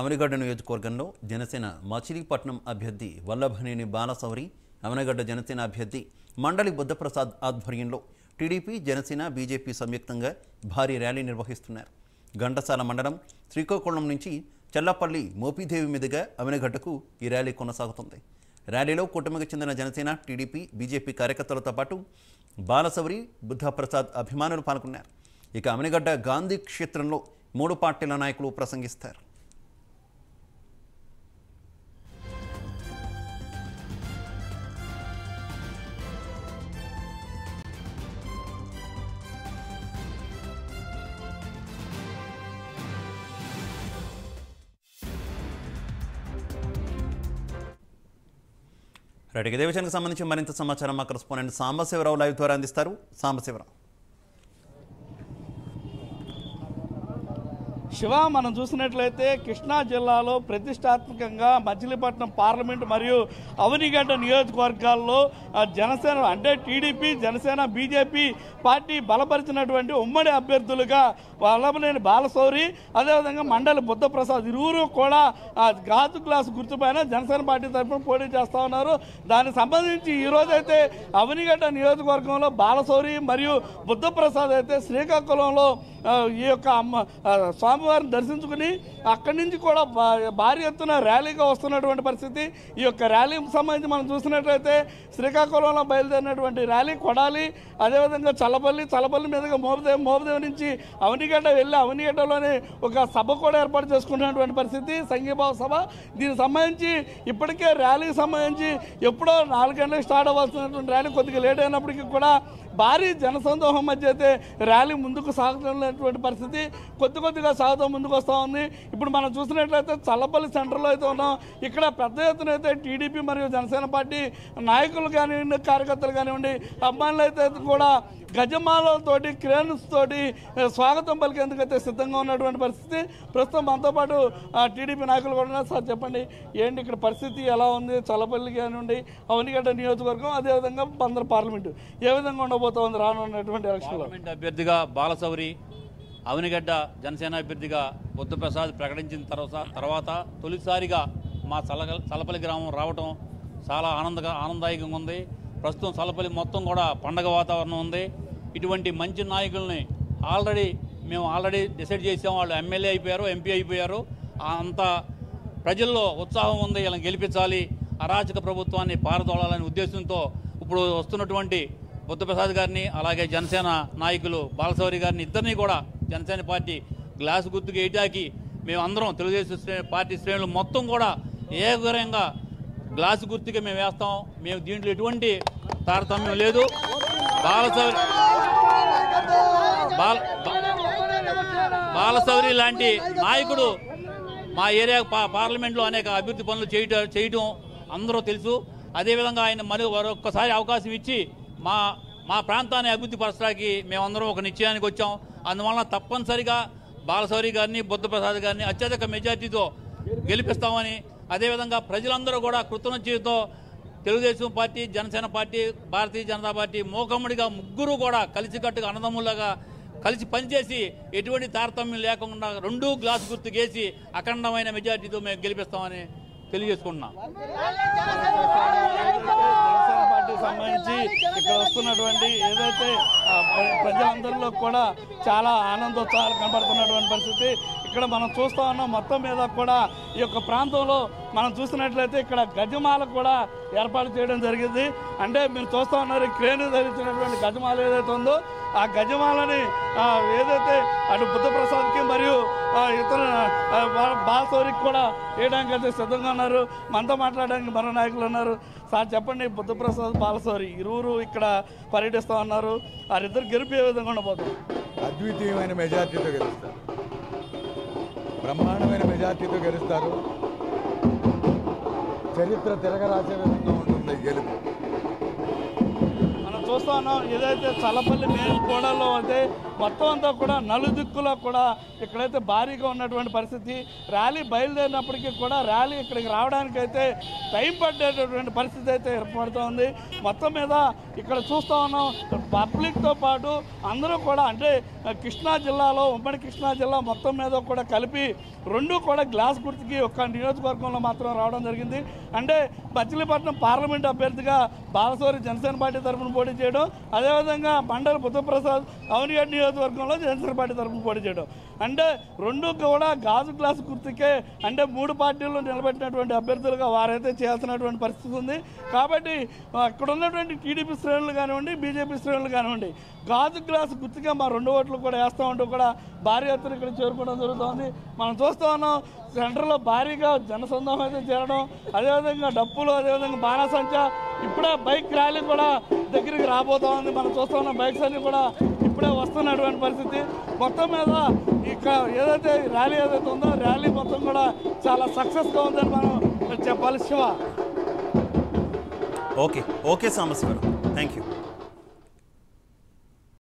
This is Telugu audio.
అవనిగడ్డ నియోజకవర్గంలో జనసేన మచిలీపట్నం అభ్యర్థి వల్లభనేని బాలశౌరి, అవనిగడ్డ జనసేన అభ్యర్థి మండలి బుద్ధప్రసాద్ ఆధ్వర్యంలో టీడీపీ, జనసేన, బీజేపీ సంయుక్తంగా భారీ ర్యాలీ నిర్వహిస్తున్నారు. ఘంటసాల మండలం శ్రీకాకుళం నుంచి చెల్లపల్లి మోపిదేవి మీదుగా అవనిగడ్డకు ఈ ర్యాలీ కొనసాగుతుంది. ర్యాలీలో కూటమికి చెందిన జనసేన, టీడీపీ, బీజేపీ కార్యకర్తలతో పాటు బాలశౌరి, బుద్ధప్రసాద్ అభిమానులు పాల్గొన్నారు. ఇక అవనిగడ్డ గాంధీ క్షేత్రంలో 3 పార్టీల నాయకులు ప్రసంగిస్తారు. రైట్, ఇదే విషయానికి సంబంధించి మరింత సమాచారం మా కరెస్పాండెంట్ సాంబశివరావు లైవ్ ద్వారా అందిస్తారు. సాంబశివరావు. శివ, మనం చూసినట్లయితే కృష్ణా జిల్లాలో ప్రతిష్టాత్మకంగా మచిలీపట్నం పార్లమెంటు మరియు అవనిగడ్డ నియోజకవర్గాల్లో జనసేన అంటే టీడీపీ, జనసేన, బీజేపీ పార్టీ బలపరిచినటువంటి ఉమ్మడి అభ్యర్థులుగా వల్లభనేని బాలశౌరి, అదేవిధంగా మండలి బుద్ధప్రసాద్ ఇరువురు కూడా గాజు గ్లాసు గుర్తుపైన జనసేన పార్టీ తరఫున పోటీ చేస్తూ ఉన్నారు. దానికి సంబంధించి ఈరోజైతే అవనిగడ్డ నియోజకవర్గంలో బాలశౌరి మరియు బుద్ధప్రసాద్ అయితే శ్రీకాకుళంలో ఈ యొక్క స్వామివారిని దర్శించుకుని అక్కడి నుంచి కూడా భారీ ఎత్తున ర్యాలీగా వస్తున్నటువంటి పరిస్థితి. ఈ యొక్క ర్యాలీకి సంబంధించి మనం చూసినట్లయితే శ్రీకాకుళంలో బయలుదేరినటువంటి ర్యాలీ కొడాలి, అదేవిధంగా చల్లపల్లి మీదుగా మోపిదేవి నుంచి అవనిగడ్డ వెళ్ళి అవనిగడ్డలోనే ఒక సభ కూడా ఏర్పాటు చేసుకున్నటువంటి పరిస్థితి, సంఘీభావ సభ. దీనికి సంబంధించి ఇప్పటికే ర్యాలీకి సంబంధించి ఎప్పుడో 4 గంటలకు స్టార్ట్ అవ్వాల్సినటువంటి ర్యాలీ కొద్దిగా లేట్ అయినప్పటికీ కూడా భారీ జనసందోహం మధ్య అయితే ర్యాలీ ముందుకు సాగుతున్నటువంటి పరిస్థితి, కొద్దిగా సాగుతూ ముందుకు వస్తూ ఉంది. ఇప్పుడు మనం చూసినట్లయితే చల్లపల్లి సెంటర్లో అయితే ఉన్నాం. ఇక్కడ పెద్ద ఎత్తున అయితే టీడీపీ మరియు జనసేన పార్టీ నాయకులు కానివ్వండి, కార్యకర్తలు కానివ్వండి, అమ్మాయిలు అయితే కూడా గజమాలతోటి, క్రేన్స్ తోటి స్వాగతం పలికేందుకైతే సిద్ధంగా ఉన్నటువంటి పరిస్థితి. ప్రస్తుతం మనతో పాటు టీడీపీ నాయకులు కూడా ఉన్నారు. సార్ చెప్పండి, ఏంటి ఇక్కడ పరిస్థితి ఎలా ఉంది? చల్లపల్లి కానివ్వండి, అవనిగడ్డ నియోజకవర్గం, అదేవిధంగా బందర్ పార్లమెంటు ఏ విధంగా ఉండబోతోంది రానున్నటువంటి ఎలక్షన్లో? అభ్యర్థిగా బాలశౌరి, అవనిగడ్డ జనసేన అభ్యర్థిగా బుద్ధప్రసాద్ ప్రకటించిన తర్వాత తొలిసారిగా మా చల్లపల్లి గ్రామం రావటం చాలా ఆనందదాయకంగా ఉంది. ప్రస్తుతం చల్లపల్లి మొత్తం కూడా పండగ వాతావరణం ఉంది. ఇటువంటి మంచి నాయకుల్ని మేము ఆల్రెడీ డిసైడ్ చేసాం. వాళ్ళు ఎమ్మెల్యే అయిపోయారు, ఎంపీ అయిపోయారు. అంత ప్రజల్లో ఉత్సాహం ఉంది. ఇలా గెలిపించాలి, అరాచక ప్రభుత్వాన్ని పారదోలాలనే ఉద్దేశంతో ఇప్పుడు వస్తున్నటువంటి బుద్ధప్రసాద్ గారిని, అలాగే జనసేన నాయకులు బాలశౌరి గారిని ఇద్దరిని కూడా జనసేన పార్టీ గ్లాసు గుర్తుకు ఏటాకి మేమందరం తెలుగుదేశం పార్టీ శ్రేణులు మొత్తం కూడా ఏకగ్రీవంగా గ్లాసు గుర్తుగా మేము వేస్తాం. మేము దీంట్లో ఎటువంటి తారతమ్యం లేదు. బాలశౌరి లాంటి నాయకుడు మా ఏరియా పార్లమెంట్లో అనేక అభివృద్ధి పనులు చేయటం అందరూ తెలుసు. అదేవిధంగా ఆయన మరొకసారి అవకాశం ఇచ్చి మా ప్రాంతాన్ని అభివృద్ధి పరచడానికి మేమందరం ఒక నిశ్చయానికి వచ్చాం. అందువలన తప్పనిసరిగా బాలశౌరి గారిని, బుద్ధప్రసాద్ గారిని అత్యధిక మెజార్టీతో గెలిపిస్తామని, అదేవిధంగా ప్రజలందరూ కూడా కృతజ్ఞతతో Telugu Desam party, Janasena party, Bharatiya Janata party మూకమ్మడిగా ముగ్గురు కూడా కలిసికట్టుగా అన్నదమ్ములాగా కలిసి పనిచేసి ఎటువంటి తారతమ్యం లేకుండా 2 గ్లాసు గుర్తుకేసి అఖండమైన మెజార్టీతో మేము గెలిపిస్తామని తెలియజేసుకుంటున్నాం. జనసేన పార్టీ సంబంధించి ఇక్కడ వస్తున్నటువంటి ఏదైతే ప్రజలందరిలో కూడా చాలా ఆనందోత్సాహాలు కనబడుతున్నటువంటి పరిస్థితి ఇక్కడ మనం చూస్తూ ఉన్నాం. మొత్తం మీద కూడా ఈ యొక్క ప్రాంతంలో మనం చూసినట్లయితే ఇక్కడ గజమాల కూడా ఏర్పాటు చేయడం జరిగింది. అంటే మీరు చూస్తూ ఉన్నారు, క్రేను ధరించినటువంటి గజమాల ఏదైతే ఉందో ఆ గజమాలని ఏదైతే అటు బుద్ధప్రసాద్కి మరియు ఇతర బాలశౌరికి కూడా వేయడానికి అయితే సిద్ధంగా ఉన్నారు. మనతో మాట్లాడడానికి మరో నాయకులు ఉన్నారు. సార్ చెప్పండి, బుద్ధప్రసాద్, బాలశౌరి ఇరువురు ఇక్కడ పర్యటిస్తూ ఉన్నారు. వారిద్దరు గెలుపు ఏ విధంగా ఉండబోతుంది? అద్వితీయమైన మెజార్టీతో గెలుస్తారు, బ్రహ్మాండమైన మెజార్టీతో గెలుస్తారు. చరిత్ర తిరగరాసే విధంగా ఉంటుంది గెలుపు. మనం చూస్తూ ఉన్నాం, ఏదైతే చల్లపల్లి మెయిన్ కోడల్లో అయితే మొత్తం అంతా కూడా నలుదిక్కులో కూడా ఇక్కడైతే భారీగా ఉన్నటువంటి పరిస్థితి. ర్యాలీ బయలుదేరినప్పటికీ కూడా ర్యాలీ ఇక్కడికి రావడానికైతే టైం పట్టేటటువంటి పరిస్థితి అయితే ఏర్పడుతోంది. మొత్తం మీద ఇక్కడ చూస్తూ ఉన్నాం పబ్లిక్తో పాటు అందరూ కూడా అంటే కృష్ణా జిల్లాలో ఉమ్మడి కృష్ణా జిల్లా మొత్తం మీద కూడా కలిపి రెండు కూడా గ్లాస్ గుర్తుకి ఒక నియోజకవర్గంలో మాత్రం రావడం జరిగింది. అంటే మచిలీపట్నం పార్లమెంట్ అభ్యర్థిగా బాలశౌరి జనసేన పార్టీ తరఫున పోటీ చేయడం, అదేవిధంగా మండలి బుద్ధప్రసాద్ అవనిగడ్డ నియోజకవర్గంలో జనసేన పార్టీ తరఫున పోటీ చేయడం. అంటే రెండు కూడా గాజు గ్లాస్ గుర్తుకే అంటే మూడు పార్టీల్లో నిలబెట్టినటువంటి అభ్యర్థులుగా వారైతే చేయాల్సినటువంటి పరిస్థితి ఉంది. కాబట్టి అక్కడ ఉన్నటువంటి టీడీపీ శ్రేణులు కానివ్వండి, బీజేపీ శ్రేణులు కానివ్వండి, గాజు గ్లాసు గుర్తుగా మా రెండు ఓట్లు కూడా వేస్తామంటూ కూడా భారీ ఎత్తున ఇక్కడ చేరుకోవడం జరుగుతుంది. మనం చూస్తూ ఉన్నాం సెంటర్లో భారీగా జనసందోహం అయితే చేరడం, అదేవిధంగా డప్పులు, అదేవిధంగా బాణాసంచా, ఇప్పుడే బైక్ ర్యాలీ కూడా దగ్గరికి రాబోతూ ఉంది. మనం చూస్తూ ఉన్నాం బైక్స్ అన్నీ కూడా ఇప్పుడే వస్తున్నటువంటి పరిస్థితి. మొత్తం మీద ఇక్కడ ఏదైతే ర్యాలీ ఏదైతే ఉందో ర్యాలీ మొత్తం కూడా చాలా సక్సెస్గా ఉందని మనం చెప్పాలి. Shiva okay Sambasivarao, thank you.